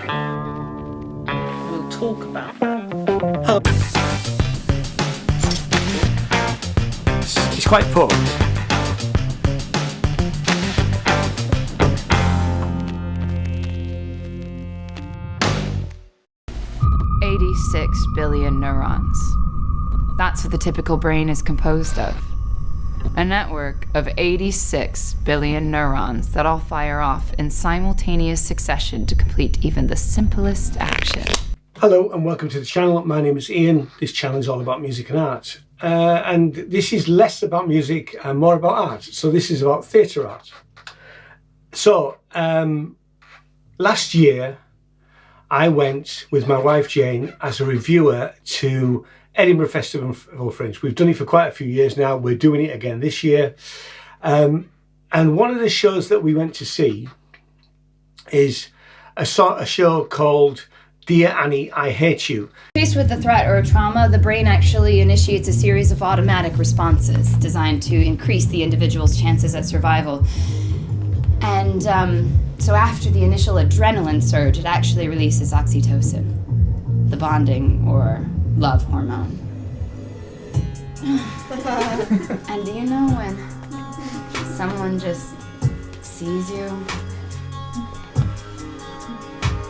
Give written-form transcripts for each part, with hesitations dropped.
We'll talk about that. It's quite poor. "86 billion neurons. That's what the typical brain is composed of. A network of 86 billion neurons that all fire off in simultaneous succession to complete even the simplest action." Hello and welcome to the channel. My name is Ian. This channel is all about music and art. And this is less about music and more about art. So this is about theatre art. So last year I went with my wife Jane as a reviewer to Edinburgh Festival Fringe. We've done it for quite a few years now. We're doing it again this year. And one of the shows that we went to see is a show called Dear Annie, I Hate You. Faced with a threat or a trauma, the brain actually initiates a series of automatic responses designed to increase the individual's chances at survival. And so after the initial adrenaline surge, it actually releases oxytocin, the bonding or love hormone. And do you know when someone just sees you?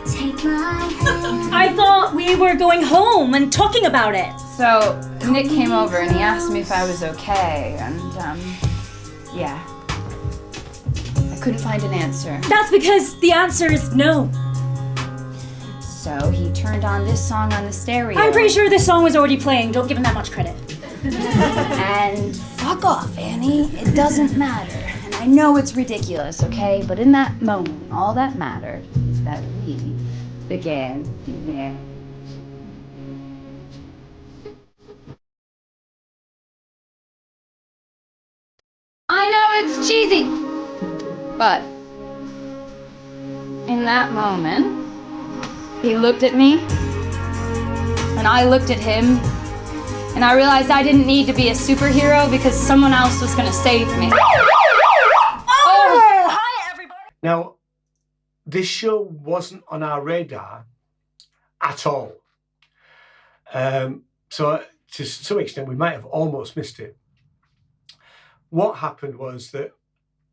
Take my hand. I thought we were going home and talking about it. So Nick came over and he asked me if I was okay, and yeah. I couldn't find an answer. That's because the answer is no. So he turned on this song on the stereo. I'm pretty sure this song was already playing. Don't give him that much credit. And fuck off, Annie. It doesn't matter. And I know it's ridiculous, okay? But in that moment, all that mattered is that we began. Yeah. I know it's cheesy, but in that moment, he looked at me, and I looked at him, and I realized I didn't need to be a superhero because someone else was gonna save me. Oh, hi everybody. Now, this show wasn't on our radar at all. So to some extent, we might have almost missed it. What happened was that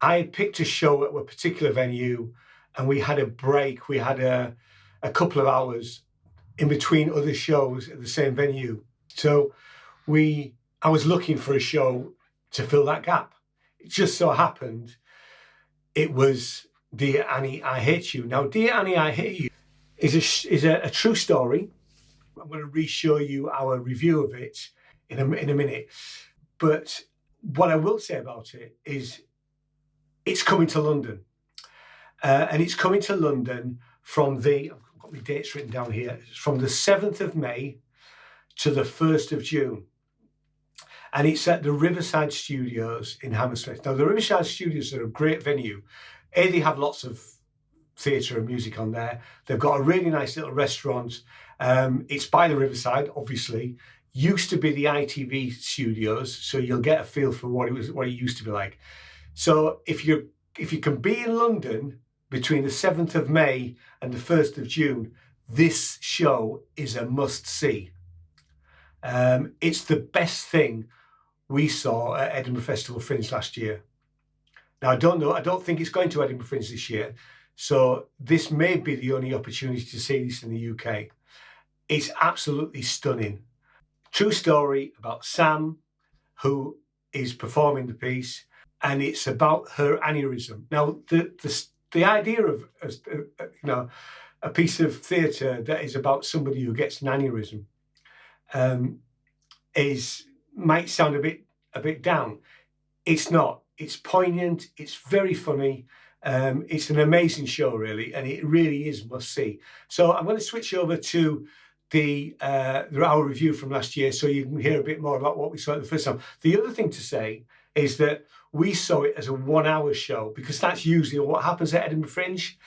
I had picked a show at a particular venue and we had a break. We had a couple of hours in between other shows at the same venue. So I was looking for a show to fill that gap. It just so happened it was Dear Annie, I Hate You. Now, Dear Annie, I Hate You is a true story. I'm going to re-show you our review of it in a minute. But what I will say about it is it's coming to London. And it's coming to London from I've got my dates written down here, it's from the 7th of May to the 1st of June. And it's at the Riverside Studios in Hammersmith. Now, the Riverside Studios are a great venue. They have lots of theatre and music on there. They've got a really nice little restaurant. It's by the Riverside, obviously. Used to be the ITV studios, so you'll get a feel for what it used to be like. So if you can be in London between the 7th of May and the 1st of June, this show is a must-see. It's the best thing we saw at Edinburgh Festival Fringe last year. Now, I don't think it's going to Edinburgh Fringe this year, so this may be the only opportunity to see this in the UK. It's absolutely stunning. True story about Sam, who is performing the piece, and it's about her aneurysm. Now, the idea of a piece of theatre that is about somebody who gets an aneurysm might sound a bit down. It's not. It's poignant. It's very funny. It's an amazing show, really, and it really is must see. So I'm going to switch over to our review from last year, so you can hear a bit more about what we saw the first time. The other thing to say is that we saw it as a 1 hour show because that's usually what happens at Edinburgh Fringe.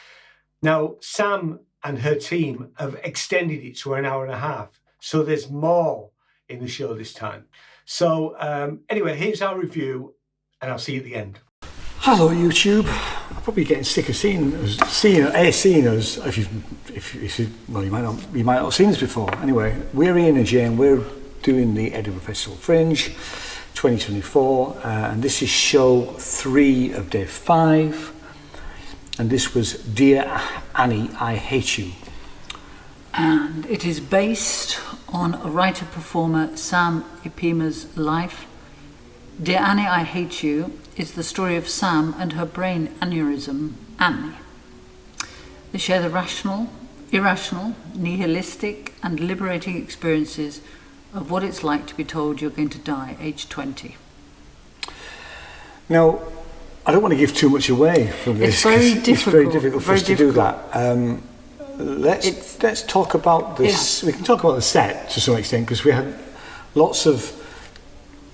Now, Sam and her team have extended it to an hour and a half, so there's more in the show this time. So anyway, here's our review, and I'll see you at the end. Hello YouTube. I'm probably getting sick of seeing us. Well, you might not have seen us before. Anyway, we're Ian and Jane. We're doing the Edinburgh Festival Fringe 2024, and this is show 3 of day 5. And this was Dear Annie, I Hate You. And it is based on writer-performer Sam Ipima's life. Dear Annie, I Hate You is the story of Sam and her brain aneurysm, Annie. They share the rational, irrational, nihilistic and liberating experiences of what it's like to be told you're going to die aged 20. Now, I don't want to give too much away from this. It's very difficult. It's very difficult for us to do that. Let's talk about this. Yeah. We can talk about the set to some extent because we had lots of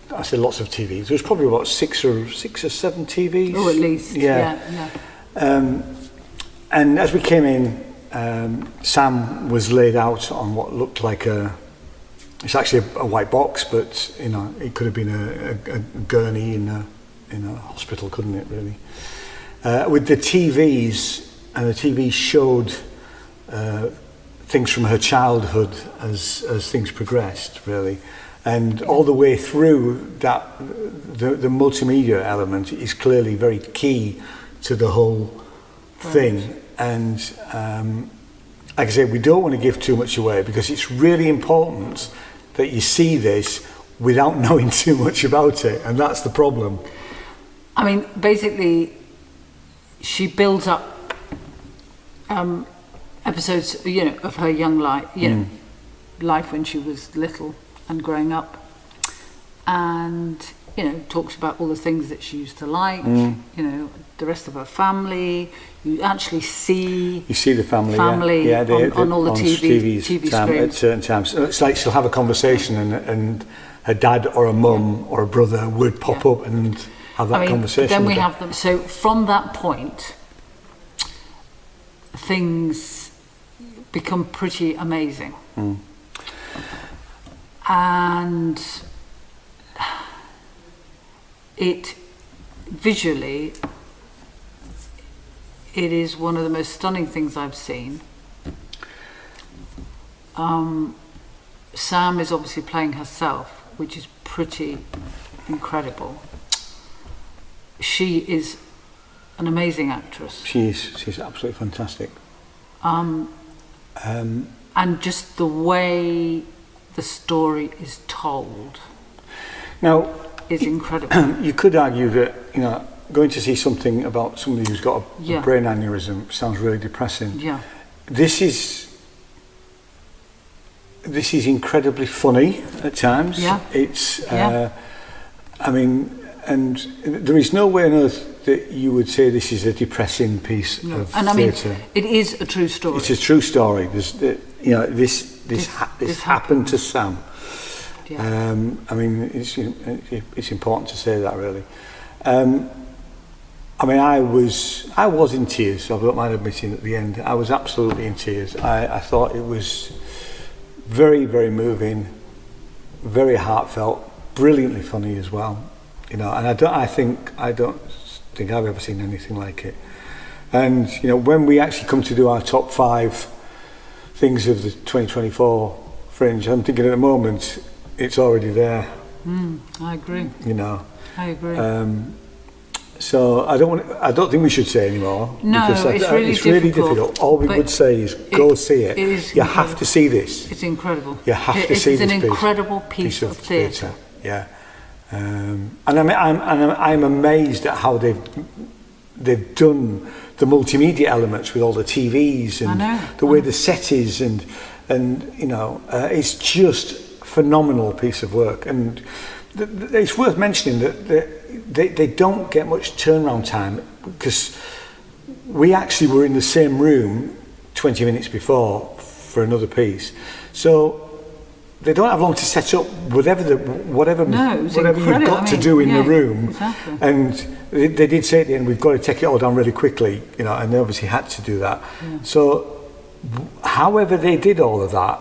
TVs. There was probably about six or seven TVs. Oh, at least. Yeah. And as we came in, Sam was laid out on what looked like it's actually a white box, but it could have been a gurney in a hospital, couldn't it? Really, with the TVs, and the TV showed things from her childhood as things progressed, really. And all the way through that, the multimedia element is clearly very key to the whole thing. And like I said, we don't want to give too much away because it's really important that you see this without knowing too much about it, and that's the problem. I mean, basically, she builds up episodes, of her young life, life when she was little and growing up, and talks about all the things that she used to like, the rest of her family. You actually see the family on all the TV screens at certain times. It's like she'll have a conversation and her dad or a mum or a brother would pop up and have that conversation. Then we have them. So from that point, things become pretty amazing. And it visually, it is one of the most stunning things I've seen. Sam is obviously playing herself, which is pretty incredible. She is an amazing actress. She's absolutely fantastic. And just the way the story is told now is incredible. You could argue that going to see something about somebody who's got a brain aneurysm sounds really depressing. Yeah. This is incredibly funny at times. Yeah. It's I mean, and there is no way on earth that you would say this is a depressing piece of theatre. It is a true story. It's a true story. This happened to Sam. Yeah. I mean, it's important to say that, really. I mean, I was in tears. I don't mind admitting at the end, I was absolutely in tears. I thought it was very, very moving, very heartfelt, brilliantly funny as well. And I don't think I've ever seen anything like it. And when we actually come to do our top 5 things of the 2024 Fringe, I'm thinking at the moment it's already there. I agree. I agree. So I don't think we should say anymore. No, because it's really difficult. All we would say is go see it. You have to see this. It's incredible. You have to see this. It's an incredible piece of theatre. Yeah. And I'm amazed at how they've done the multimedia elements with all the TVs and the way the set is, and it's just phenomenal piece of work. And it's worth mentioning that they don't get much turnaround time, because we actually were in the same room 20 minutes before for another piece, so they don't have long to set up whatever you've got to do in the room. Exactly. And they did say at the end, we've got to take it all down really quickly, and they obviously had to do that. So however they did all of that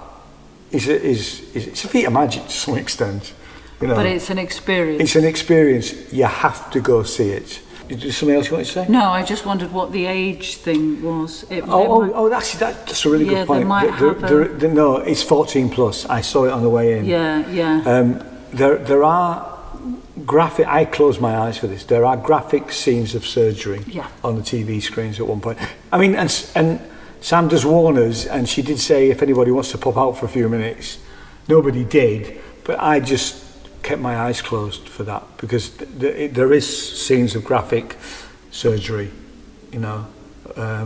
is it's a feat of magic to some extent. But it's an experience. It's an experience. You have to go see it. Is there something else you want to say? No, I just wondered what the age thing was. That's a really good point. They might have No, it's 14 plus. I saw it on the way in. Yeah. There are graphic. I closed my eyes for this. There are graphic scenes of surgery on the TV screens at one point. I mean, and Sam does warn us, and she did say if anybody wants to pop out for a few minutes. Nobody did, but I just kept my eyes closed for that because there is scenes of graphic surgery, you know. I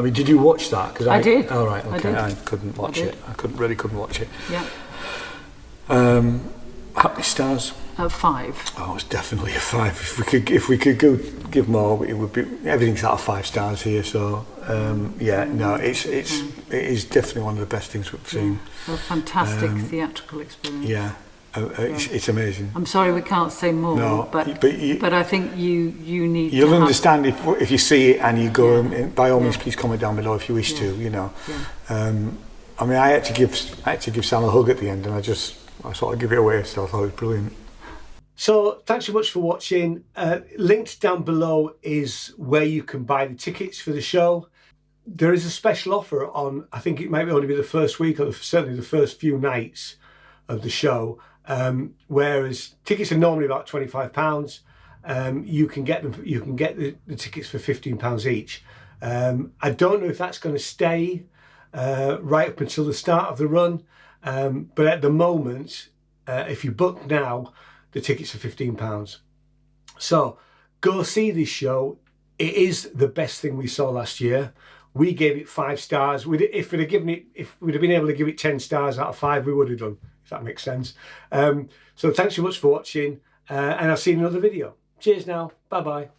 mean, did you watch that? Cause I did. Oh, right, okay. I couldn't watch it. I couldn't watch it. Yeah. How many stars? 5. Oh, it's definitely a 5. If we could go give more, it would be. Everything's out of 5 stars here. So it is definitely one of the best things we've seen. A fantastic theatrical experience. Yeah. It's amazing. I'm sorry we can't say more, but I think you need. You'll understand if you see it and you go. And by all means, please comment down below if you wish to. You know. Yeah. I mean, I had to give Sam a hug at the end, and I sort of give it away. So I thought it was brilliant. So thanks so much for watching. Linked down below is where you can buy the tickets for the show. There is a special offer on. I think it might only be the first week or certainly the first few nights of the show. Whereas tickets are normally about £25, you can get them. You can get the tickets for £15 each. I don't know if that's going to stay right up until the start of the run, but at the moment, if you book now, the tickets are £15. So go see this show. It is the best thing we saw last year. We gave it 5 stars. If we'd have been able to give it 10 stars out of 5, we would have done. If that makes sense. So thanks so much for watching, and I'll see you in another video. Cheers now. Bye bye.